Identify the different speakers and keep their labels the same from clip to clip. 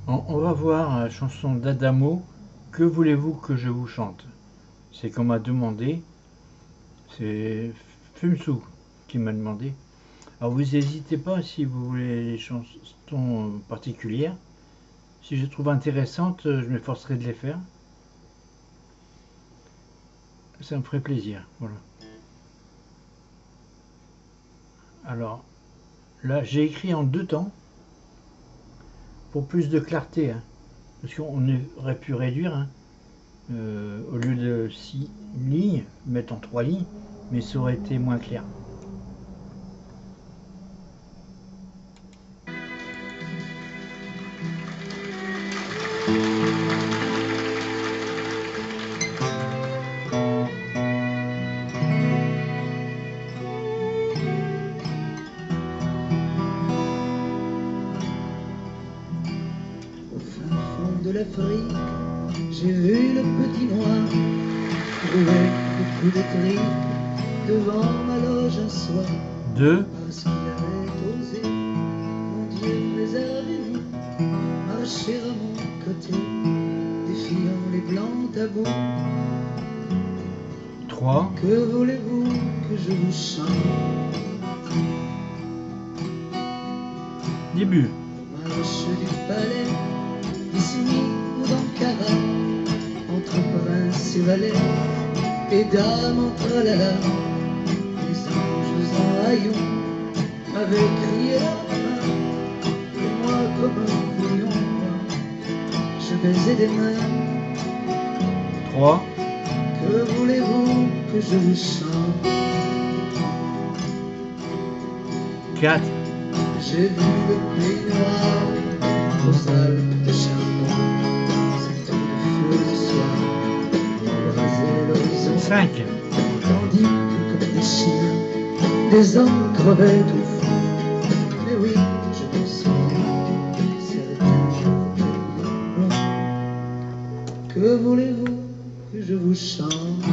Speaker 1: On va voir la chanson d'Adamo, Que voulez-vous que je vous chante? C'est qu'on m'a demandé, c'est Fumsou qui m'a demandé. Alors vous n'hésitez pas si vous voulez les chansons particulières. Si je trouve intéressantes, je m'efforcerai de les faire. Ça me ferait plaisir. Voilà. Alors là, j'ai écrit en 2 temps pour plus de clarté, hein, parce qu'on aurait pu réduire, hein, au lieu de 6 lignes, mettre en 3 lignes, mais ça aurait été moins clair.
Speaker 2: Au fin fond de l'Afrique, j'ai vu le petit noir trouver beaucoup de tripes devant ma loge un soir.
Speaker 1: 2,
Speaker 2: Parce qu'il avait osé, mon Dieu préservez-nous, marcher à mon côté, défiant les blancs tabous.
Speaker 1: 3,
Speaker 2: Que voulez-vous que je vous chante?
Speaker 1: début.
Speaker 2: Au marche du palais, d'Isigny ou d'Ankara, entre princes et valets, et dames en tralala, les anges en haillons avaient crié leur main, et moi comme un couillon, je baisais des mains.
Speaker 1: 3,
Speaker 2: Que voulez-vous que je vous chante?
Speaker 1: 4,
Speaker 2: J'ai vu le pays noir aux Alpes de charbon, c'était le feu du soir, embraser l'horizon.
Speaker 1: 5,
Speaker 2: Tandis que comme des chiens, des hommes crevaient au fond. Mais oui, je me souviens, certains cheveux blonds. Que voulez-vous que je vous chante?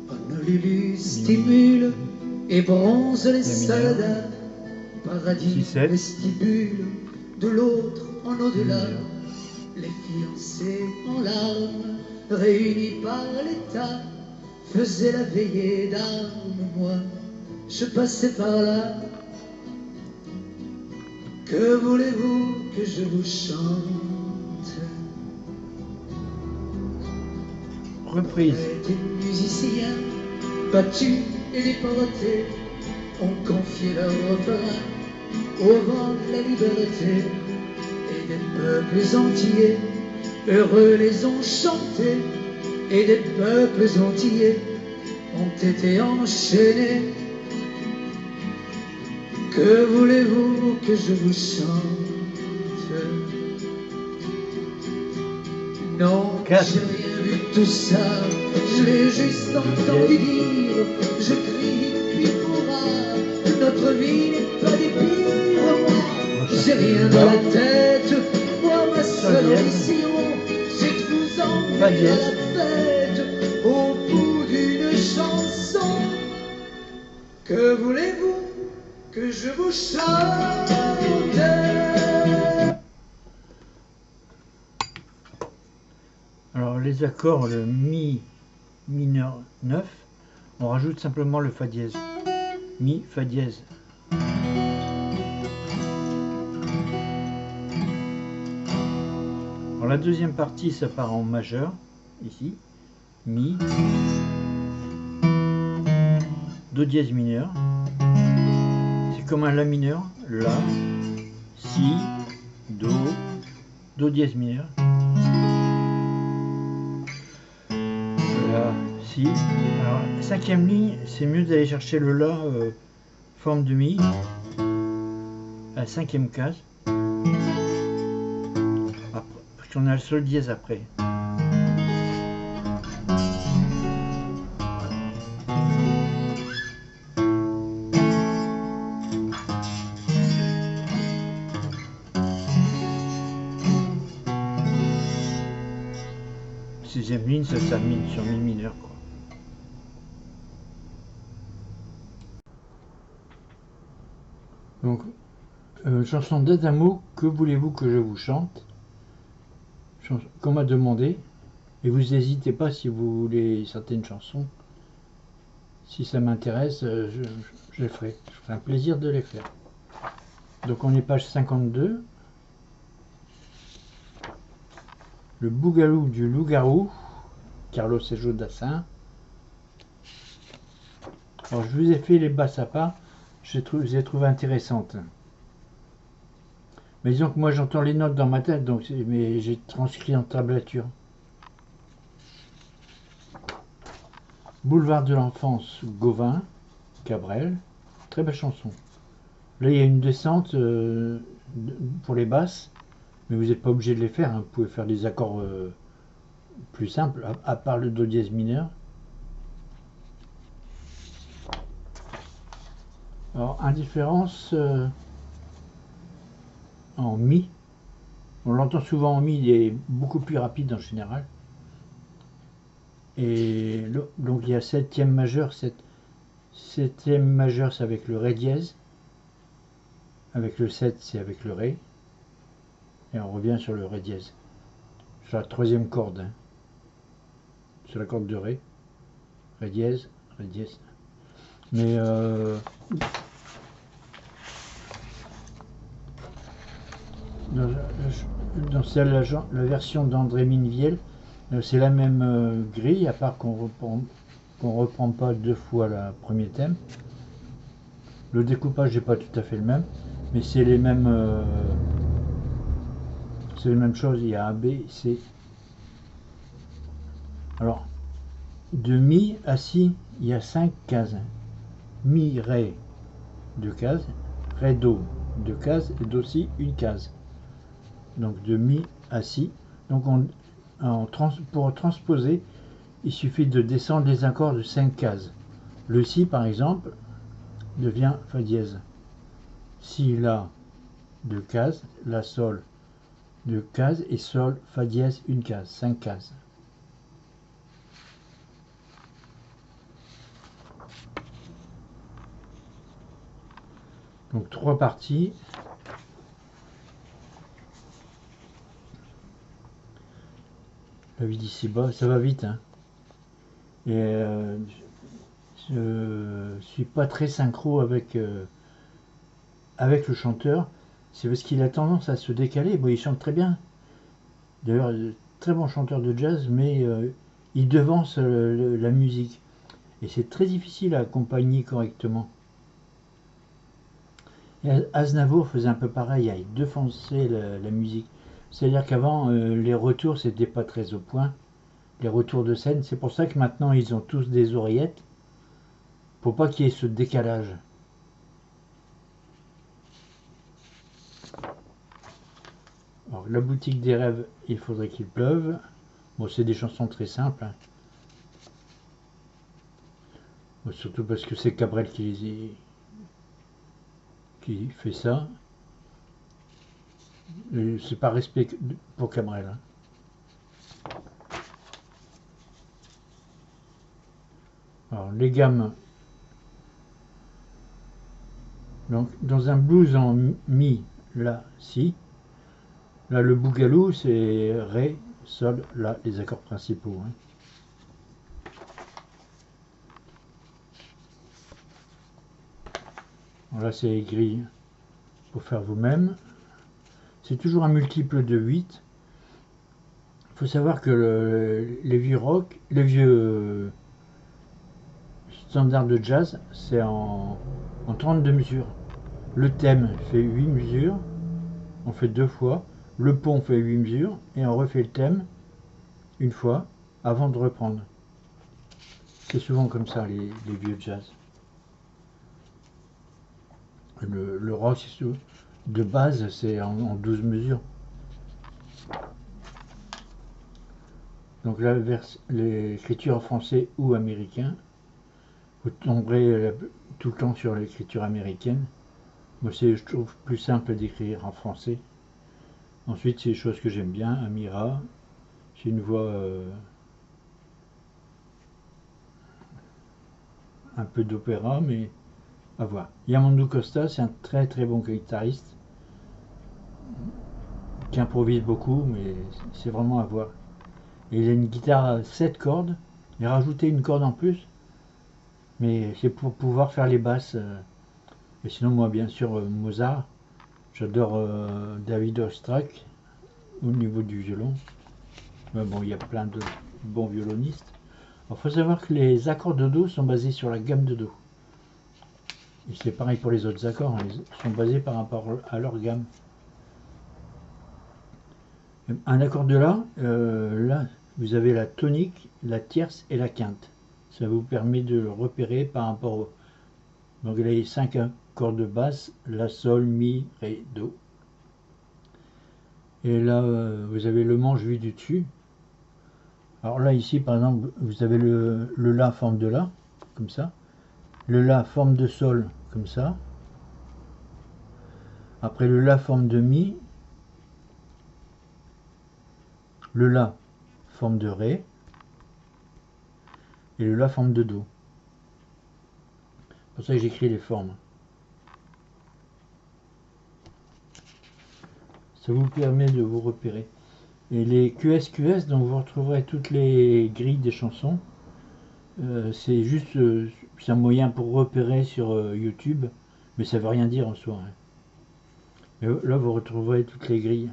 Speaker 2: Honolulu stimule et bronze les soldats, paradis
Speaker 1: 6, 7,
Speaker 2: vestibule, de l'autre en au-delà, les fiancés en larmes, réunis par l'État, faisaient la veillée d'armes. Moi, je passais par là. Que voulez-vous que je vous chante?
Speaker 1: reprise.
Speaker 2: Des musiciens battus et déportés ont confié leur refrain au vent de la liberté, et des peuples entiers heureux les ont chantés, et des peuples entiers ont été enchaînés. Que voulez-vous que je vous chante? Non,
Speaker 1: 4,
Speaker 2: j'ai rien vu de tout ça, je l'ai juste entendu dire. Je crie puis pourra, notre vie n'est pas des pires. Moi, j'ai rien dans la tête, moi ma seule ambition, c'est de vous emmener à la fête, au bout d'une chanson. Que voulez-vous que je vous chante?
Speaker 1: Alors les accords, le mi mineur 9, on rajoute simplement le fa dièse. Mi, fa dièse. Alors la deuxième partie, ça part en majeur, ici. Mi, do dièse mineur. C'est comme un la mineur, la, si, do dièse mineur. La, si. Alors, cinquième ligne, c'est mieux d'aller chercher le la, forme de mi, à la cinquième case. Après, parce qu'on a le sol dièse après. Sixième ligne, ça termine sur mi mineur, quoi. Donc Chanson d'Adamo, que voulez-vous que je vous chante? Qu'on m'a demandé. Et vous n'hésitez pas si vous voulez certaines chansons. Si ça m'intéresse, je les ferai. Je ferai un plaisir de les faire. Donc on est page 52. Le Bougalou du loup-garou, Carlos et Jodassin. Alors je vous ai fait les basses à part, je les ai trouvées intéressantes. Mais disons que moi j'entends les notes dans ma tête, donc mais j'ai transcrit en tablature. Boulevard de l'enfance, Gauvin, Cabrel, très belle chanson. Là il y a une descente pour les basses, mais vous n'êtes pas obligé de les faire, hein. Vous pouvez faire des accords plus simples, à part le do dièse mineur. Alors indifférence en mi. On l'entend souvent en mi, il est beaucoup plus rapide en général. Et donc il y a septième majeur, septième majeur c'est avec le ré dièse, avec le 7 c'est avec le ré, et on revient sur le ré dièse, sur la troisième corde, hein. Sur la corde de ré, ré dièse, ré dièse. Mais dans la version d'André Minviel, c'est la même grille, à part qu'on reprend pas deux fois le premier thème. Le découpage n'est pas tout à fait le même, mais c'est les mêmes choses. Il y a A, B, C. Alors, de Mi à Si, il y a 5 cases. Mi, Ré, 2 cases. Ré, Do, 2 cases. Et Do, Si, 1 case. Donc de Mi à Si. Donc pour transposer, il suffit de descendre les accords de 5 cases. Le Si, par exemple, devient Fa dièse. Si, La, 2 cases. La, Sol, 2 cases. Et Sol, Fa dièse, 1 case. 5 cases. Donc 3 parties. La vie d'ici-bas, ça va vite, hein. Et je suis pas très synchro avec le chanteur. C'est parce qu'il a tendance à se décaler. Bon, il chante très bien. D'ailleurs, très bon chanteur de jazz, mais il devance la musique. Et c'est très difficile à accompagner correctement. Et Aznavour faisait un peu pareil, il devançait la musique. C'est-à-dire qu'avant, les retours, c'était pas très au point. Les retours de scène, c'est pour ça que maintenant, ils ont tous des oreillettes, pour pas qu'il y ait ce décalage. Alors, la boutique des rêves, il faudrait qu'il pleuve. Bon, c'est des chansons très simples, hein. Bon, surtout parce que c'est Cabrel qui fait ça. C'est pas respect pour Cabrel, hein. Alors, les gammes. Donc, dans un blues en mi, la, si. Là, le bougalou, c'est ré, sol, la, les accords principaux, hein. Alors là, c'est écrit pour faire vous-même. C'est toujours un multiple de 8. Il faut savoir que les vieux rock, les vieux standards de jazz, c'est en 32 mesures. Le thème fait 8 mesures, on fait 2 fois. Le pont fait 8 mesures et on refait le thème une fois avant de reprendre. C'est souvent comme ça les vieux jazz. Le rock de base c'est en 12 mesures. Donc là, l'écriture en français ou américain, vous tomberez tout le temps sur l'écriture américaine. Moi, je trouve plus simple d'écrire en français. Ensuite, c'est des choses que j'aime bien. Amira, j'ai une voix un peu d'opéra, mais à voir. Yamandu Costa, c'est un très très bon guitariste. qui improvise beaucoup, mais c'est vraiment à voir. Et il a une guitare à 7 cordes, il a rajouté une corde en plus, mais c'est pour pouvoir faire les basses. Et sinon, moi, bien sûr, Mozart, j'adore David Oistrakh au niveau du violon. Mais bon, il y a plein de bons violonistes. Il faut savoir que les accords de Do sont basés sur la gamme de Do. Et c'est pareil pour les autres accords, hein, ils sont basés par rapport à leur gamme. Un accord de là, là, vous avez la tonique, la tierce et la quinte. Ça vous permet de le repérer par rapport au... Donc les 5 accords de basse, la, sol, mi, ré, do. Et là, vous avez le manche vu du dessus. Alors là, ici, par exemple, vous avez le la forme de la, comme ça. Le la forme de sol, comme ça. Après le la forme de mi. Le la forme de ré. Et le la forme de do. C'est pour ça que j'écris les formes. Ça vous permet de vous repérer. Et les QSQS, donc vous retrouverez toutes les grilles des chansons. C'est juste c'est un moyen pour repérer sur YouTube, mais ça veut rien dire en soi, hein. Mais là, vous retrouverez toutes les grilles.